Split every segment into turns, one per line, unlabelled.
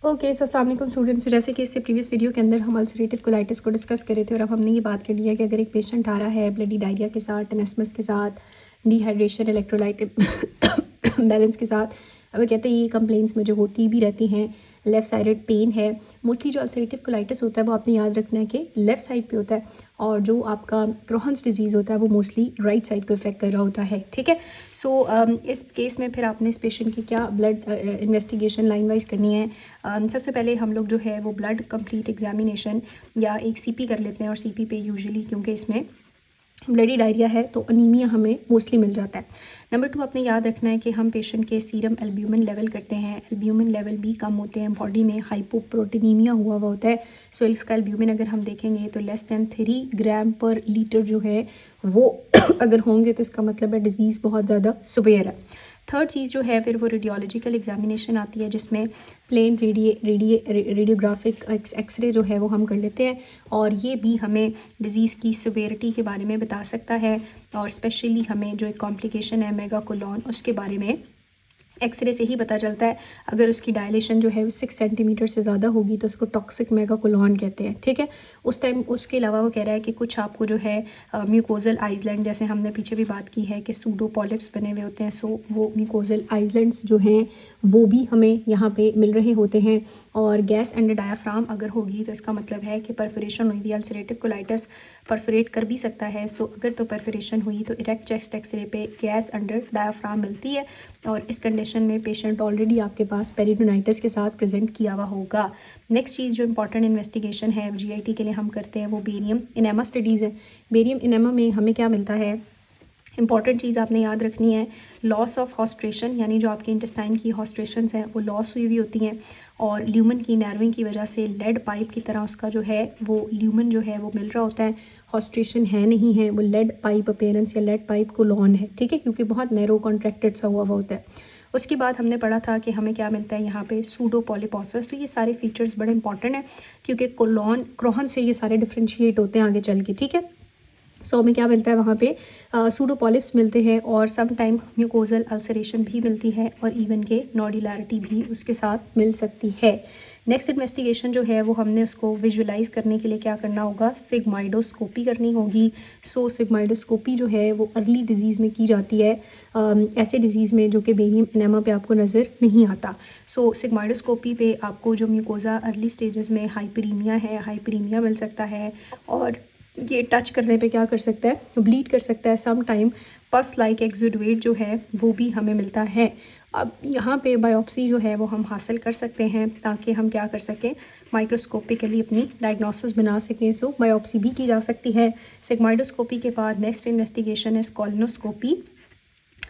Okay so अस्सलाम वालेकुम students. जैसे कि इससे प्रीवियस वीडियो के अंदर हम अल्सरेटिव कोलाइटिस को डिस्कस कर रहे थे और अब हमने ये बात कर ली है कि अगर एक पेशेंट आ रहा है ब्लडी डायरिया के साथ, टेनेस्मस के साथ, डिहाइड्रेशन, इलेक्ट्रोलाइट बैलेंस के साथ, अब वो कहते हैं ये कंप्लेंट्स मुझे होती भी रहती हैं। लेफ़्ट साइडेड पेन है। मोस्टली जो अल्सरेटिव कोलाइटिस होता है वो आपने याद रखना है कि लेफ़्ट साइड पे होता है और जो आपका क्रोहन्स डिजीज़ होता है वो मोस्टली राइट साइड को इफेक्ट कर रहा होता है। ठीक है। सो इस केस में फिर आपने इस पेशेंट की क्या ब्लड इन्वेस्टिगेशन लाइन वाइज करनी है। सबसे पहले हम लोग जो है वो ब्लड कंप्लीट एग्जामिनेशन या एक सीपी कर लेते हैं और सीपी पे यूजुअली क्योंकि इसमें ब्लडी डायरिया है तो अनीमिया हमें मोस्टली मिल जाता है। नंबर 2 आपने याद रखना है कि हम पेशेंट के सीरम एल्ब्यूमिन लेवल करते हैं। एल्ब्यूमिन लेवल भी कम होते हैं, बॉडी में हाइपोप्रोटीनीमिया हुआ होता है। सो इसका एल्ब्यूमिन अगर हम देखेंगे तो लेस दैन 3 ग्राम पर लीटर जो है वो अगर होंगे तो इसका मतलब है डिज़ीज़ बहुत ज़्यादा सिवियर है। थर्ड चीज़ जो है फिर वो रेडियोलॉजिकल एग्जामिनेशन आती है जिसमें प्लेन रेडियोग्राफिक एक्सरे जो है वो हम कर लेते हैं और ये भी हमें डिज़ीज़ की सिवियरिटी के बारे में बता सकता है और स्पेशली हमें जो एक कॉम्प्लिकेशन है मेगाकोलोन उसके बारे में एक्सरे से ही पता चलता है। अगर उसकी डायलेशन जो है वो 6 सेंटीमीटर से ज़्यादा होगी तो उसको टॉक्सिक मेगाकोलोन कहते हैं। ठीक है। उस टाइम उसके अलावा वो कह रहा है कि कुछ आपको जो है म्यूकोजल आइसलैंड, जैसे हमने पीछे भी बात की है कि सूडो पॉलिप्स बने हुए होते हैं, सो वो म्यूकोजल आइसलैंड्स जो हैं वो भी हमें यहाँ पे मिल रहे होते हैं। और गैस अंडर डायाफ्राम अगर होगी तो इसका मतलब है कि परफोरेशन हुई हुई अल्सरेटिव कोलाइटिस परफोरेट कर भी सकता है। सो अगर तो परफोरेशन हुई तो इरेक्ट चेस्ट एक्सरे पे गैस अंडर डायाफ्राम मिलती है और इस कंडीशन में पेशेंट ऑलरेडी आपके पास पेरिटोनाइटिस के साथ प्रेजेंट किया हुआ होगा। नेक्स्ट चीज़ जो इंपॉर्टेंट इन्वेस्टिगेशन है जीआईटी के लिए हम करते हैं वो बेरियम इनेमा स्टडीज़ है। बेरियम इनेमा में हमें क्या मिलता है, इंपॉर्टेंट चीज़ आपने याद रखनी है, लॉस ऑफ हॉस्ट्रेशन, यानी जो आपके इंटेस्टाइन की हॉस्ट्रेशंस हैं वो लॉस हुई हुई होती हैं और ल्यूमन की नर्विंग की वजह से लेड पाइप की तरह उसका जो है वो ल्यूमन जो है वो मिल रहा होता है। हॉस्ट्रेशन है नहीं है, वो लेड पाइप अपीयरेंस या लेड पाइप कोलोन है। ठीक है, क्योंकि बहुत नैरो कॉन्ट्रैक्टेड सा हुआ होता है। उसके बाद हमने पढ़ा था कि हमें क्या मिलता है यहाँ पे सूडो पॉलीपोसिस। तो ये सारे फीचर्स बड़े इंपॉर्टेंट हैं क्योंकि कोलोन क्रोहन से ये सारे डिफ्रेंशिएट होते हैं आगे चल के। ठीक है। सो में क्या मिलता है वहाँ पे सूडो पॉलिप्स मिलते हैं और सम टाइम म्यूकोजल अल्सरेशन भी मिलती है और इवन के नोडुलैरिटी भी उसके साथ मिल सकती है। नेक्स्ट इन्वेस्टिगेशन जो है वो हमने उसको विजुलाइज करने के लिए क्या करना होगा, सिग्माइडोस्कोपी करनी होगी। सो सिग्माइडोस्कोपी जो है वो अर्ली डिजीज़ में की जाती है, ऐसे डिजीज़ में जो कि बेरियम इनेमा पे आपको नज़र नहीं आता। सो सिग्माइडोस्कोपी पे आपको जो म्यूकोजा अर्ली स्टेजेस में हाइपरीमिया है, हाइपरीमिया मिल सकता है और ये टच करने पे क्या कर सकता है, ब्लीड कर सकता है। Some time pus like exudate जो है वो भी हमें मिलता है। अब यहाँ पे बायोप्सी जो है वो हम हासिल कर सकते हैं ताकि हम क्या कर सकें, माइक्रोस्कोपिकली अपनी डायग्नोसिस बना सकें। सो बायोप्सी भी की जा सकती है। सिग्माइडोस्कोपी के बाद नेक्स्ट इन्वेस्टिगेशन है कोलोनोस्कोपी।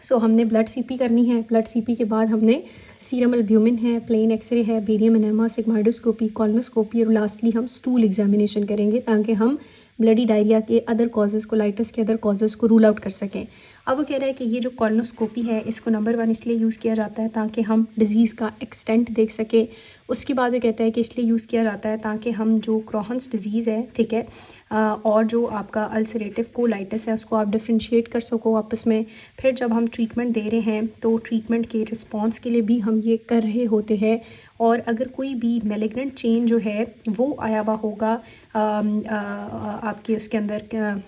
सो हमने ब्लड सीपी करनी है। ब्लड सीपी के बाद हमने सीरम एल्ब्यूमिन है, प्लेन एक्सरे है, बेरियम एनेमा, सिग्माइडोस्कोपी, कोलोनोस्कोपी और लास्टली हम स्टूल एग्जामिनेशन करेंगे ताकि हम ब्लडी डायरिया के अदर कॉजेज़, कोलाइटिस के अदर कॉजेज़ को रूल आउट कर सकें। अब वो कह रहा है कि ये जो कोलोनोस्कोपी है इसको नंबर 1 इसलिए यूज़ किया जाता है ताकि हम डिज़ीज़ का एक्सटेंट देख सकें। उसके बाद वो कहता है कि इसलिए यूज़ किया जाता है ताकि हम जो क्रोहन्स डिज़ीज़ है, ठीक है, और जो आपका अल्सरेटिव कोलाइटिस है उसको आप डिफ्रेंशिएट कर सको आपस में। फिर जब हम ट्रीटमेंट दे रहे हैं तो ट्रीटमेंट के रिस्पॉन्स के लिए भी हम ये कर रहे होते हैं और अगर कोई भी मैलिग्नेंट चेंज जो है वो आया हुआ होगा आपके उसके अंदर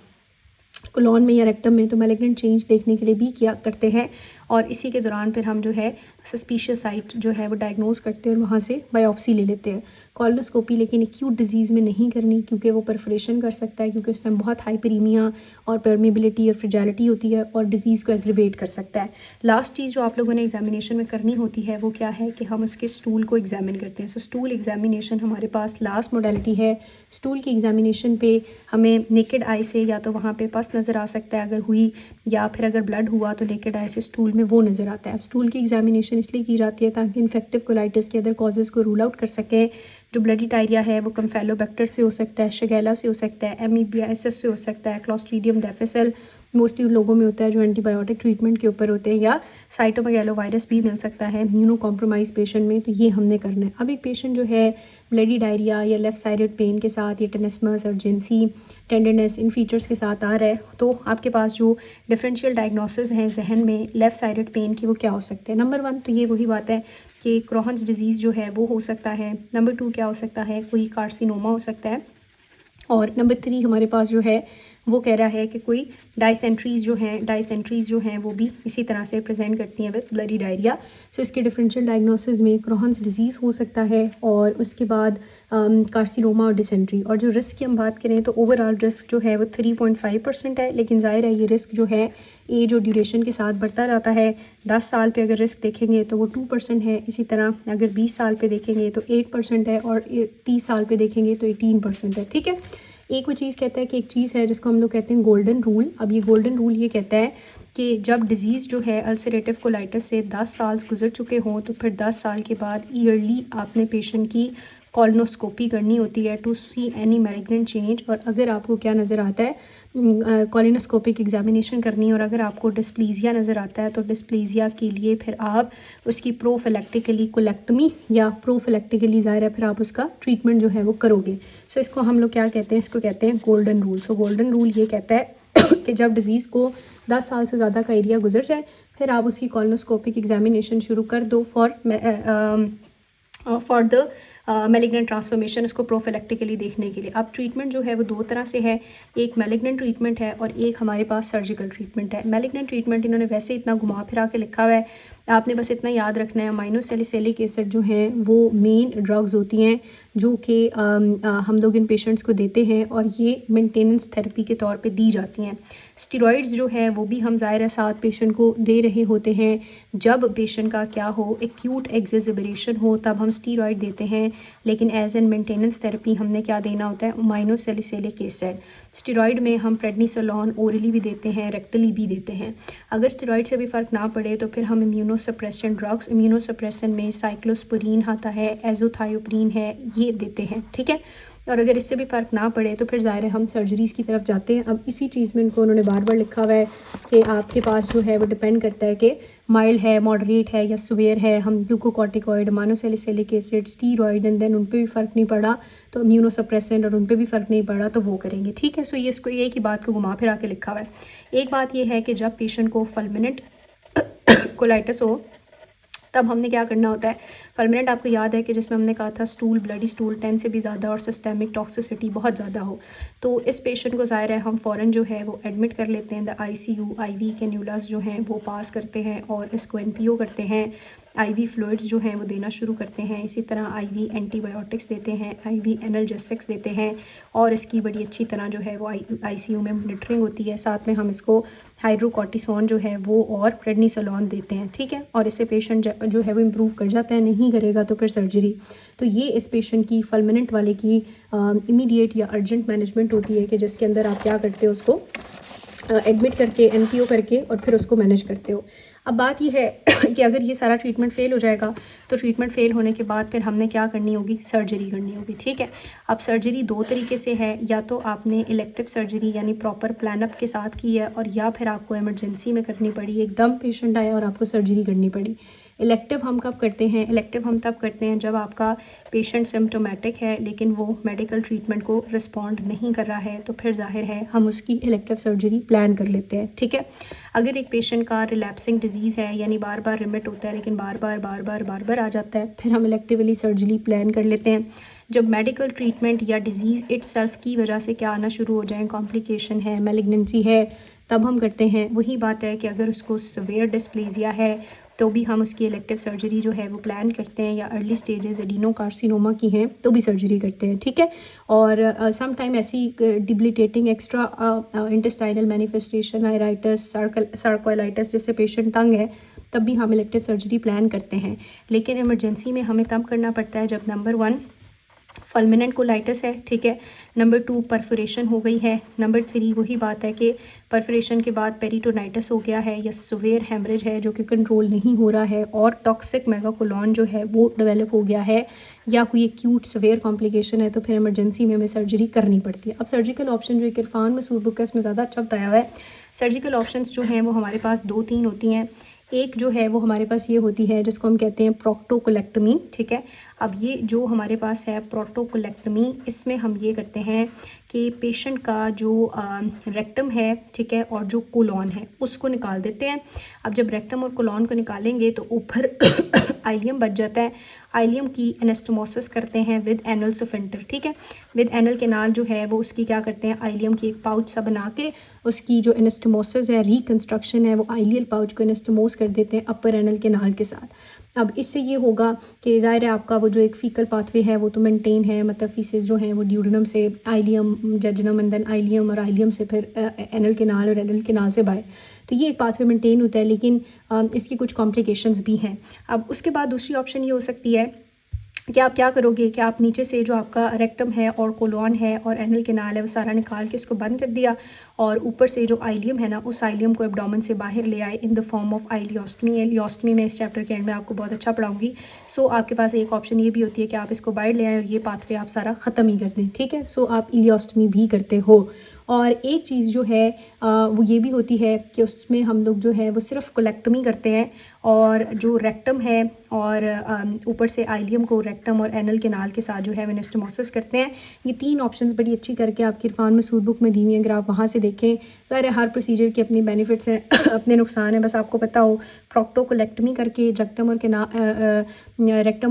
कोलोन में या रेक्टम में, तो मैलिग्नेंट चेंज देखने के लिए भी किया करते हैं और इसी के दौरान फिर हम जो है सस्पिशियस साइट जो है वो डायग्नोज करते हैं और वहाँ से बायोप्सी ले लेते हैं। कोलोनोस्कोपी लेकिन एक्यूट डिजीज़ में नहीं करनी क्योंकि वो परफोरेशन कर सकता है, क्योंकि उस टाइम बहुत हाइपरीमिया और परमेबिलिटी और फ्रिजैलिटी होती है और डिज़ीज़ को एग्रीवेट कर सकता है। लास्ट चीज़ जो आप लोगों ने एग्जामिनेशन में करनी होती है वो क्या है कि हम उसके स्टूल को एग्जामिन करते हैं। सो स्टूल एग्जामिनेशन हमारे पास लास्ट मोडालिटी है। स्टूल की एग्जामिनेशन पे हमें नेकेड आई से या तो वहाँ पे पस नज़र आ सकता है अगर हुई, या फिर अगर ब्लड हुआ तो नेकेड आई से स्टूल में वो नज़र आता है। अब स्टूल की एग्जामिनेशन इसलिए की जाती है ताकि इन्फेक्टिव कोलाइटिस के अदर कॉजेज़ को रूल आउट कर सकें। जो ब्लडी डायरिया है वो कैम्फेलोबैक्टर से हो सकता है, शिगेला से हो सकता है, एमीबियासिस से हो सकता है, क्लॉस्ट्रीडियम डिफिसिल मोस्टली उन लोगों में होता है जो एंटीबायोटिक ट्रीटमेंट के ऊपर होते हैं, या साइटोमेगालोवायरस भी मिल सकता है इम्यूनो कॉम्प्रोमाइज़ पेशेंट में, तो ये हमने करना है। अब एक पेशेंट जो है ब्लडी डायरिया या लेफ़्ट साइडेड पेन के साथ, या टेनिसमस, अर्जेंसी, टेंडरनेस, इन फीचर्स के साथ आ रहा है, तो आपके पास जो डिफरेंशियल डायग्नोसिस हैं जहन में लेफ़्ट साइडेड पेन की, वो क्या हो सकते हैं। नंबर 1 तो ये वही बात है कि क्रोहन्स डिजीज़ जो है वो हो सकता है। नंबर 2 क्या हो सकता है, कोई कार्सिनोमा हो सकता है। और नंबर 3 हमारे पास जो है वो कह रहा है कि कोई डायसेंट्रीज़ जो हैं वो भी इसी तरह से प्रेजेंट करती हैं विद ब्लडी डायरिया। सो इसके डिफरेंशियल डायग्नोसिस में क्रोहन्स डिजीज़ हो सकता है, और उसके बाद कार्सिनोमा और डिसेंट्री। और जो रिस्क की हम बात करें तो ओवरऑल रिस्क जो है वो 3.5% है, लेकिन ज़ाहिर है ये रिस्क जो है एज और ड्यूरेशन के साथ बढ़ता जाता है। 10 साल पे अगर रिस्क देखेंगे तो वो 2% है, इसी तरह अगर 20 साल पे देखेंगे तो 8% है, और 30 साल पे देखेंगे तो 18% है। ठीक है, एक वो चीज़ कहता है कि एक चीज़ है जिसको हम लोग कहते हैं गोल्डन रूल। अब ये गोल्डन रूल ये कहता है कि जब डिज़ीज़ जो है अल्सरेटिव कोलाइटिस से 10 साल गुजर चुके हों, तो फिर 10 साल के बाद ईयरली आपने पेशेंट की कॉलोनोस्कोपी करनी होती है to see any malignant change. और अगर आपको क्या नज़र आता है, कॉलोनोस्कोपिक एग्जामिनेशन करनी है, और अगर आपको डिस्प्लीजिया नज़र आता है तो डिस्प्लीजिया के लिए फिर आप उसकी प्रोफिलैक्टिकली कोलेक्टमी या प्रोफिलैक्टिकली ज़ाहिर है फिर आप उसका ट्रीटमेंट जो है वो करोगे। सो इसको हम लोग क्या कहते हैं, इसको कहते हैं गोल्डन रूल। सो गोल्डन रूल ये कहता है कि जब डिज़ीज़ को 10 साल से ज़्यादा का एरिया गुजर जाए, फिर आप उसकी कॉलोनोस्कोपिक एग्जामिनेशन शुरू कर दो फॉर द मैलिग्नेंट ट्रांसफॉर्मेशन, उसको प्रोफिलैक्टिकली देखने के लिए। अब ट्रीटमेंट जो है वो 2 तरह से है, एक मैलिग्नेंट ट्रीटमेंट है और एक हमारे पास सर्जिकल ट्रीटमेंट है। मैलिग्नेंट ट्रीटमेंट इन्होंने वैसे इतना घुमा फिरा के लिखा हुआ है, आपने बस इतना याद रखना है, अमाइनोसैलिसिलिक एसिड जो हैं वो मेन ड्रग्स होती हैं जो कि हम लोग इन पेशेंट्स को देते हैं, और ये मेंटेनेंस थेरेपी के तौर पे दी जाती हैं। स्टेरॉइड्स जो है वो भी हम ज़ाहिर है साथ पेशेंट को दे रहे होते हैं। जब पेशेंट का क्या हो, एक्यूट एक्सेजरेशन हो, तब हम स्टेरॉइड देते हैं, लेकिन एज एन मेंटेनेंस थेरेपी हमने क्या देना होता है, अमाइनोसैलिसिलिक एसिड। स्टेरॉइड में हम प्रेडनिसोलोन ओरली भी देते हैं, रेक्टली भी देते हैं। अगर स्टेरॉइड से भी फ़र्क ना पड़े तो फिर हम इम्यूनोसप्रेसेंट ड्रग्स, इम्यूनोसप्रेसेंट में साइक्लोस्पोरीन आता है, एजोथायोप्रीन है, ये देते हैं। ठीक है, और अगर इससे भी फ़र्क ना पड़े तो फिर ज़ाहिर है हम सर्जरीज़ की तरफ जाते हैं। अब इसी चीज़ में इनको उन्होंने बार बार लिखा हुआ है कि आपके पास जो है वो डिपेंड करता है कि माइल्ड है, मॉडरेट है या सीवियर है। हम glucocorticoid, aminosalicylic acid, steroid and then उन पर भी फ़र्क नहीं पड़ा तो इम्यूनोसप्रेसेंट, और उन पर भी फ़र्क नहीं पड़ा तो वो करेंगे। ठीक है, सो ये इसको एक ही बात को घुमा फिरा के लिखा हुआ है। एक बात ये है कि जब पेशेंट को फुलमिनेंट कोलाइटिस हो तब हमने क्या करना होता है। फुलमिनेंट आपको याद है कि जिसमें हमने कहा था स्टूल, ब्लडी स्टूल 10 से भी ज़्यादा और सिस्टेमिक टॉक्सिसिटी बहुत ज़्यादा हो, तो इस पेशेंट को ज़ाहिर है हम फ़ौरन जो है वो एडमिट कर लेते हैं। द ICU IV कैन्यूलास जो हैं वो पास करते हैं और इसको NPO करते हैं। IV फ्लूइड्स जो हैं वो देना शुरू करते हैं। इसी तरह IV एंटीबायोटिक्स देते हैं, IV एनाल्जेसिक्स देते हैं, और इसकी बड़ी अच्छी तरह जो है वो ICU में मॉनिटरिंग होती है। साथ में हम इसको हाइड्रोकॉर्टिसोन जो है वो और प्रेडनिसोलोन देते हैं। ठीक है, और इससे पेशेंट जो है वो इम्प्रूव कर जाता है, नहीं करेगा तो फिर सर्जरी। तो ये इस पेशेंट की फुलमिनेंट वाले की इमीडिएट या अर्जेंट मैनेजमेंट होती है कि जिसके अंदर आप क्या करते हो, उसको एडमिट करके NPO करके और फिर उसको मैनेज करते हो। अब बात ये है कि अगर ये सारा ट्रीटमेंट फ़ेल हो जाएगा तो ट्रीटमेंट फ़ेल होने के बाद फिर हमने क्या करनी होगी, सर्जरी करनी होगी। ठीक है, अब सर्जरी 2 तरीके से है, या तो आपने इलेक्टिव सर्जरी यानी प्रॉपर प्लान अप के साथ की है, और या फिर आपको इमरजेंसी में करनी पड़ी, एकदम पेशेंट आया और आपको सर्जरी करनी पड़ी। इलेक्टिव हम कब करते हैं, इलेक्टिव हम तब करते हैं जब आपका पेशेंट सिम्टोमेटिक है लेकिन वो मेडिकल ट्रीटमेंट को रिस्पॉन्ड नहीं कर रहा है, तो फिर जाहिर है हम उसकी इलेक्टिव सर्जरी प्लान कर लेते हैं। ठीक है, अगर एक पेशेंट का रिलैप्सिंग डिजीज़ है यानी बार बार रिमिट होता है लेकिन बार बार आ जाता है, फिर हम इलेक्टिवली सर्जरी प्लान कर लेते हैं। जब मेडिकल ट्रीटमेंट या डिज़ीज़ इटसेल्फ की वजह से क्या आना शुरू हो जाए, कॉम्प्लिकेशन है, मैलिग्नेंसी है, तब हम करते हैं। वही बात है कि अगर उसको सीवियर डिस्प्लेजिया है तो भी हम उसकी इलेक्टिव सर्जरी जो है वो प्लान करते हैं, या अर्ली स्टेजेस एडिनोकार्सिनोमा की हैं तो भी सर्जरी करते हैं। ठीक है, और सम टाइम ऐसी डिबिलिटेटिंग एक्स्ट्रा इंटेस्टाइनल मैनिफेस्टेशन, आयराइटिस, सार्कोइलाइटिस, जिससे पेशेंट तंग है, तब भी हम इलेक्टिव सर्जरी प्लान करते हैं। लेकिन इमरजेंसी में हमें तब करना पड़ता है जब नंबर 1 फल्मिनेंट कोलाइटिस है, ठीक है। नंबर 2 परफोरेशन हो गई है। नंबर 3 वही बात है कि परफोरेशन के बाद पेरिटोनाइटिस हो गया है या सुवेयर हेमरेज है जो कि कंट्रोल नहीं हो रहा है और टॉक्सिक मेगाकोलॉन जो है वो डेवलप हो गया है या कोई एक्यूट सवेयर कॉम्प्लिकेशन है, तो फिर इमरजेंसी में हमें सर्जरी करनी पड़ती है। अब सर्जिकल ऑप्शन जो एक इरफान मसूद बुक है इसमें ज़्यादा अच्छा बताया हुआ है। सर्जिकल ऑप्शंस जो हैं वो हमारे पास 2-3 होती हैं। एक जो है वो हमारे पास ये होती है जिसको हम कहते हैं प्रोक्टोकोलेक्टमी, ठीक है। अब ये जो हमारे पास है प्रोक्टोकोलेक्टमी, इसमें हम ये करते हैं कि पेशेंट का जो रेक्टम है, ठीक है, और जो कोलॉन है उसको निकाल देते हैं। अब जब रेक्टम और कोलॉन को निकालेंगे तो ऊपर आइलियम बच जाता है। आइलियम की एनास्टोमोसिस करते हैं विद एनल सफिंटर, ठीक है। विद एनल केनाल जो है वो उसकी क्या करते हैं, आइलियम की एक पाउच सा बना के उसकी जो एनास्टोमोसिस है, रिकंस्ट्रक्शन है, वो आइलियल पाउच को एनास्टोमोस कर देते हैं अपर एनल केनाल के साथ। अब इससे ये होगा कि ज़ाहिर है आपका वो जो एक फीकल पाथवे है वो तो मेंटेन है, मतलब फीसेस जो हैं वो ड्यूडेनम से आइलियम, जजनम एंड देन आइलियम, और आइलियम से फिर एनल केनाल और एनल केनाल से बाहर, तो ये एक पाथवे मेंटेन होता है। लेकिन इसकी कुछ कॉम्प्लिकेशंस भी हैं। अब उसके बाद दूसरी ऑप्शन ये हो सकती है कि आप क्या करोगे कि आप नीचे से जो आपका रेक्टम है और कोलॉन है और एनल केनाल है वो सारा निकाल के उसको बंद कर दिया और ऊपर से जो आइलियम है ना उस आइलियम को एब्डोमेन से बाहर ले आए इन द फॉर्म ऑफ आइलियोस्टमी। एलियोस्टमी में इस चैप्टर के एंड में आपको बहुत अच्छा पढ़ाऊंगी। सो आपके पास एक ऑप्शन ये भी होती है कि आप इसको बाहर ले आएँ और ये पाथवे आप सारा ख़त्म ही कर दें, ठीक है। सो आप इलियोस्टमी भी करते हो। और एक चीज़ जो है वो ये भी होती है कि उसमें हम लोग जो है वो सिर्फ कोलेक्टमी करते हैं और जो रेक्टम है और ऊपर से आइलियम को रेक्टम और एनल केनाल के साथ जो है एनास्टोमोसिस करते हैं। ये 3 ऑप्शंस बड़ी अच्छी करके आपकी इरफान मसूद बुक में दी हुई हैं, अगर आप वहाँ से देखें। ज़ाहिर हर प्रोसीजर के अपनी बेनिफिट्स हैं अपने नुकसान हैं, बस आपको पता हो प्रोक्टोकोलेक्टमी करके रेक्टम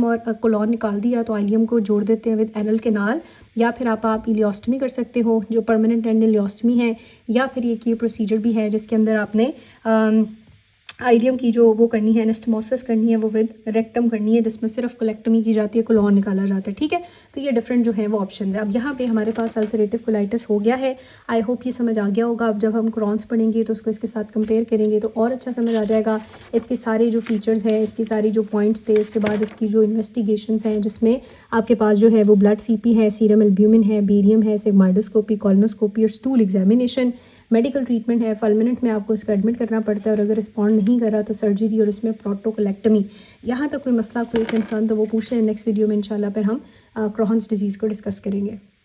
और कोलॉन निकाल दिया तो आइलियम को जोड़ देते हैं विद एनल केनाल, या फिर आप इलियोस्टमी कर सकते हो जो परमानेंट एंड इलियोस्टमी है, या फिर एक ये प्रोसीजर भी है जिसके अंदर आपने आइलियम की जो वो करनी है, एनास्टोमोसिस करनी है, वो विद रेक्टम करनी है जिसमें सिर्फ कोलेक्टमी की जाती है, कोलॉन निकाला जाता है, ठीक है। तो ये डिफरेंट जो है वो ऑप्शन है। अब यहाँ पे हमारे पास अल्सरेटिव कोलाइटिस हो गया है। आई होप ये समझ आ गया होगा। अब जब हम क्रॉन्स पढ़ेंगे तो उसको इसके साथ कंपेयर करेंगे तो और अच्छा समझ आ जाएगा। इसके सारे जो फीचर्स हैं, इसकी सारी जो पॉइंट्स थे, उसके बाद इसकी जो इन्वेस्टिगेशंस हैं जिसमें आपके पास जो है वो ब्लड सीपी है, सीरम एल्ब्यूमिन है, बेरियम है, सिग्माइडोस्कोपी, कॉलोनोस्कोपी और स्टूल एग्जामिनेशन, मेडिकल ट्रीटमेंट है। फल्मिनेंट में आपको इसको एडमिट करना पड़ता है और अगर रिस्पॉन्ड नहीं कर रहा तो सर्जरी और इसमें प्रोक्टोकोलेक्टमी। यहाँ तक कोई मसला, कोई कंसर्न तो वो पूछ लें। नेक्स्ट वीडियो में इंशाल्लाह फिर हम क्रॉन्स डिजीज़ को डिस्कस करेंगे।